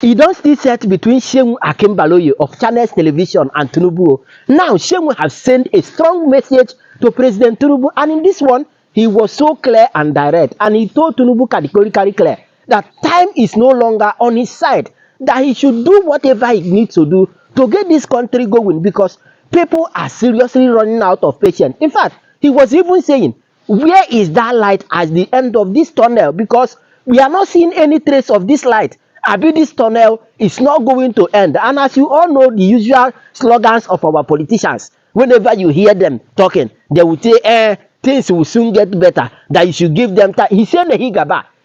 e don still set between Seun Akínbálóyè of Channels Television and Tinubu. Now, Seun has sent a strong message to President Tinubu, and in this one, he was so clear and direct, and he told Tinubu categorically clear that time is no longer on his side, that he should do whatever he needs to do to get this country going, because people are seriously running out of patience. In fact, he was even saying, where is that light at the end of this tunnel? Because we are not seeing any trace of this light. Abi, this tunnel is not going to end. And as you all know, the usual slogans of our politicians, whenever you hear them talking, they will say, things will soon get better, that you should give them time. He said,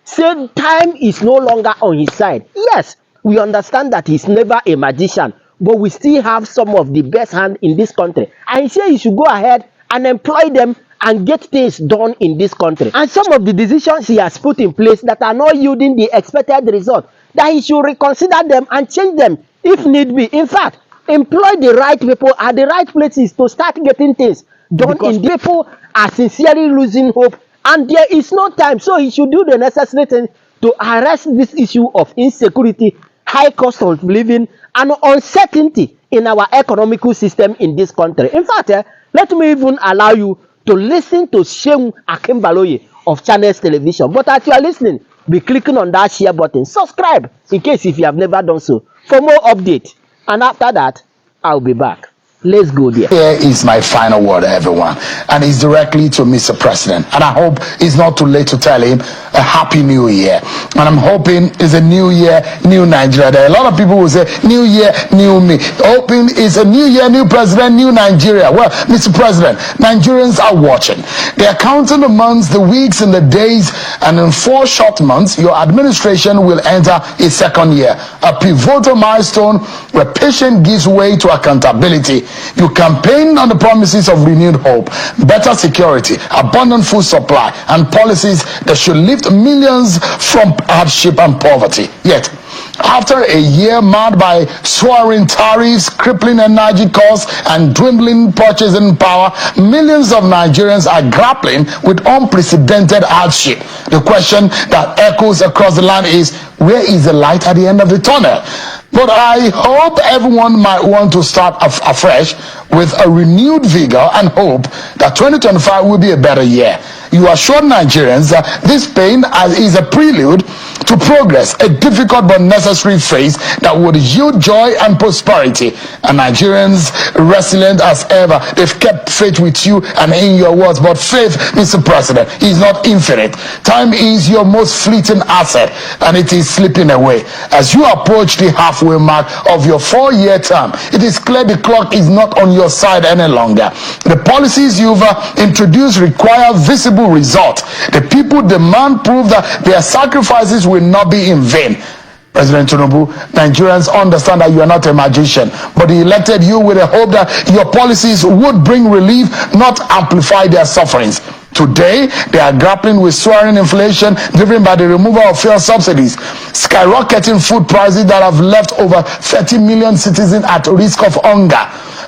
said time is no longer on his side. Yes, we understand that he's never a magician, but we still have some of the best hand in this country. And he said you should go ahead and employ them and get things done in this country. And some of the decisions he has put in place that are not yielding the expected result, that he should reconsider them and change them if need be. In fact, employ the right people at the right places to start getting things done. Because people are sincerely losing hope and there is no time. So he should do the necessary thing to arrest this issue of insecurity, high cost of living, and uncertainty in our economical system in this country. In fact, let me even allow you to listen to Seun Akínbálóyè of Channels Television. But as you are listening, be clicking on that share button. Subscribe in case if you have never done so for more updates. And after that, I'll be back. Let's go there. Here is my final word, everyone, and it's directly to Mr. President. And I hope it's not too late to tell him a happy new year. And I'm hoping it's a new year, new Nigeria. There are a lot of people who say new year, new me. Hoping it's a new year, new president, new Nigeria. Well, Mr. President, Nigerians are watching. They are counting the months, the weeks, and the days, and in 4 short months, your administration will enter its second year, a pivotal milestone where patience gives way to accountability. You campaign on the promises of renewed hope, better security, abundant food supply, and policies that should lift millions from hardship and poverty. Yet, after a year marred by soaring tariffs, crippling energy costs, and dwindling purchasing power, millions of Nigerians are grappling with unprecedented hardship. The question that echoes across the land is, where is the light at the end of the tunnel? But I hope everyone might want to start afresh with a renewed vigor and hope that 2025 will be a better year. You assured Nigerians that this pain is a prelude to progress, a difficult but necessary phase that would yield joy and prosperity. And Nigerians, resilient as ever, they've kept faith with you and in your words. But faith, Mr. President, is not infinite. Time is your most fleeting asset, and it is slipping away. As you approach the halfway mark of your 4-year term, it is clear the clock is not on your side any longer. The policies you've introduced require visible results. The people demand proof that their sacrifices will not be in vain. President Tinubu, Nigerians understand that you are not a magician, but he elected you with a hope that your policies would bring relief, not amplify their sufferings. Today, they are grappling with soaring inflation driven by the removal of fuel subsidies, skyrocketing food prices that have left over 30 million citizens at risk of hunger,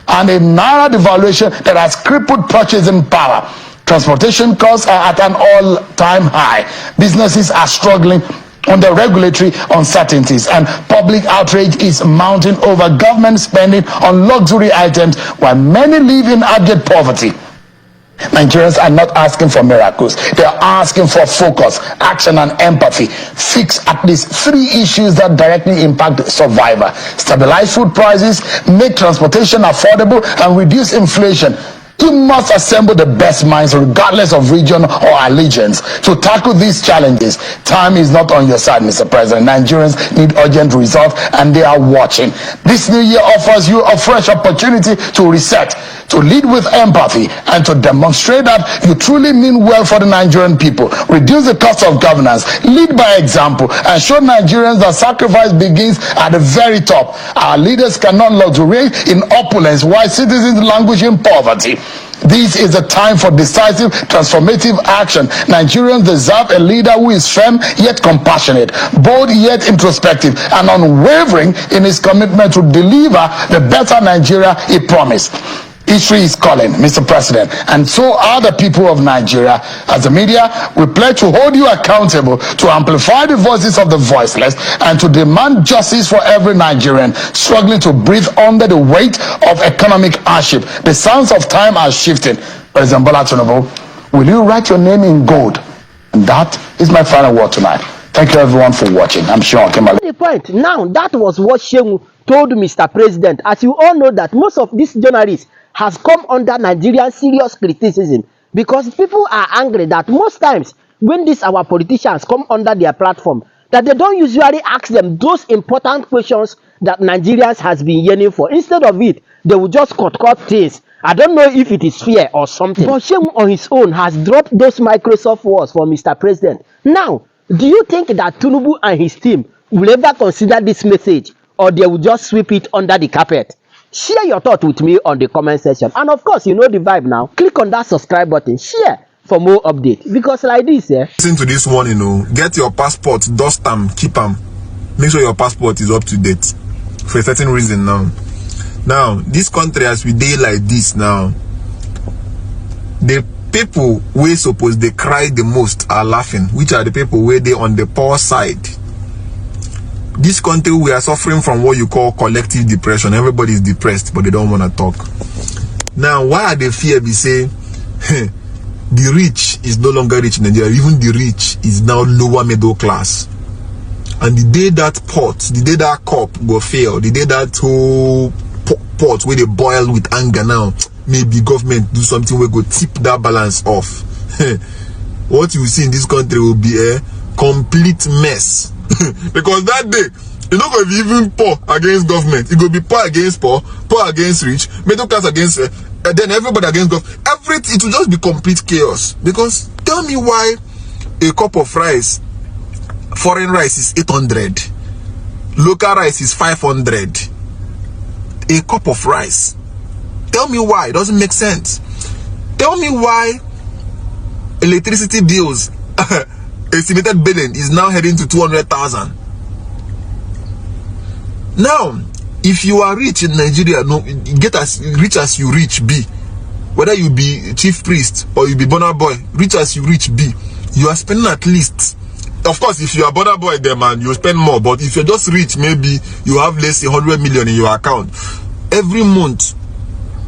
and a naira devaluation that has crippled purchasing power. Transportation costs are at an all-time high. Businesses are struggling under regulatory uncertainties, and public outrage is mounting over government spending on luxury items while many live in abject poverty. Nigerians are not asking for miracles. They are asking for focus, action, and empathy. Fix at least 3 issues that directly impact survival. Stabilize food prices, make transportation affordable, and reduce inflation. You must assemble the best minds regardless of region or allegiance to tackle these challenges. Time is not on your side, Mr. President. Nigerians need urgent results and they are watching. This new year offers you a fresh opportunity to reset, to lead with empathy, and to demonstrate that you truly mean well for the Nigerian people. Reduce the cost of governance, lead by example, and show Nigerians that sacrifice begins at the very top. Our leaders cannot luxuriate in opulence while citizens languish in poverty. This is a time for decisive, transformative action. Nigerians deserve a leader who is firm yet compassionate, bold yet introspective, and unwavering in his commitment to deliver the better Nigeria he promised. History is calling, Mr. President, and so are the people of Nigeria. As the media, we pledge to hold you accountable, to amplify the voices of the voiceless, and to demand justice for every Nigerian struggling to breathe under the weight of economic hardship. The sands of time are shifting. President Bola Tinubu, will you write your name in gold? And that is my final word tonight. Thank you everyone for watching. I'm Seun. The point now, that was what Seun told Mr. President. As you all know that most of these journalists has come under Nigerian serious criticism because people are angry that most times when these our politicians come under their platform, that they don't usually ask them those important questions that Nigerians has been yearning for. Instead of it, they will just cut things. I don't know if it is fear or something. But Seun on his own has dropped those Microsoft words for Mr. President. Now, do you think that Tinubu and his team will ever consider this message, or they will just sweep it under the carpet? Share your thought with me on the comment section. And of course, you know the vibe now. Click on that subscribe button. Share for more updates. Because like this, listen to this one, get your passport, dust them, keep them. Make sure your passport is up to date for a certain reason now. Now, this country, as we dey like this now, the people we suppose they cry the most are laughing, which are the people where they on the poor side. This country, we are suffering from what you call collective depression. Everybody is depressed, but they don't want to talk. Now, why are they fear? We say the rich is no longer rich in Nigeria. Even the rich is now lower middle class. And the day that pot, the day that cup go fail, the day that whole pot where they boil with anger now, maybe government do something where go tip that balance off. What you see in this country will be a complete mess. Because that day, you're not going to be even poor against government. It will be poor against poor against rich, middle class against, then everybody against government. Everything, it will just be complete chaos. Because tell me why a cup of rice, foreign rice is 800, local rice is 500. A cup of rice. Tell me why. It doesn't make sense. Tell me why electricity bills estimated billing is now heading to 200,000. Now, if you are rich in Nigeria, no, get as rich as you rich be. Whether you be chief priest or you be Bonner boy, rich as you rich be, you are spending at least. Of course, if you are Bonner boy there, man, you spend more. But if you're just rich, maybe you have less than 100 million in your account. Every month,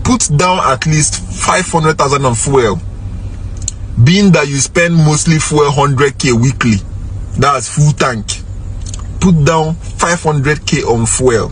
put down at least 500,000 on fuel. Being that you spend mostly fuel 100k weekly, that's full tank. Put down 500k on fuel.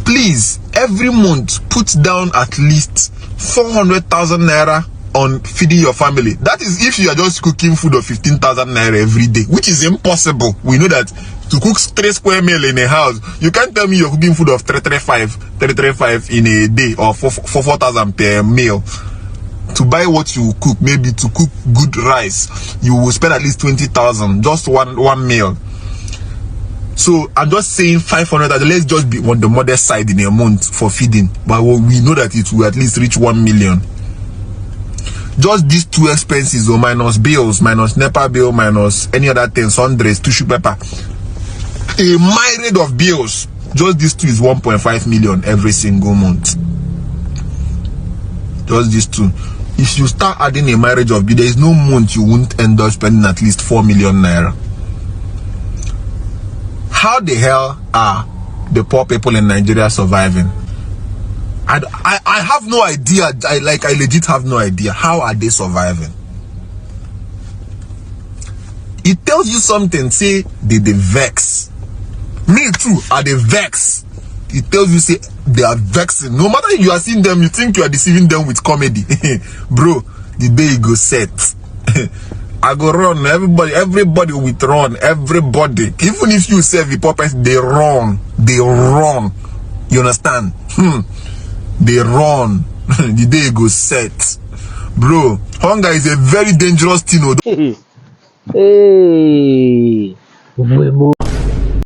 Please, every month, put down at least 400,000 naira on feeding your family. That is if you are just cooking food of 15,000 naira every day, which is impossible. We know that to cook 3 square meal in a house, you can't tell me you're cooking food of 335 in a day or 4,000 per meal. To buy what you cook, maybe to cook good rice, you will spend at least 20,000 just one meal. So I'm just saying 500,000. Let's just be on the modest side in a month for feeding, but we know that it will at least reach 1 million. Just these two expenses, or minus bills, minus NEPA bill, minus any other thing, sundries, tissue paper, a myriad of bills. Just these two is 1.5 million every single month. Just these two. If you start adding a marriage of bills, there is no month you won't end up spending at least 4 million naira. How the hell are the poor people in Nigeria surviving? I have no idea. I legit have no idea. How are they surviving? It tells you something. Say they vex. Me too. Are they vex? It tells you say they are vexing. No matter you are seeing them, you think you are deceiving them with comedy. Bro, the day you go set. I go run. Everybody will run. Everybody. Even if you serve the puppets, they run. They run. You understand? They run. The day you go set. Bro, hunger is a very dangerous thing. Hey.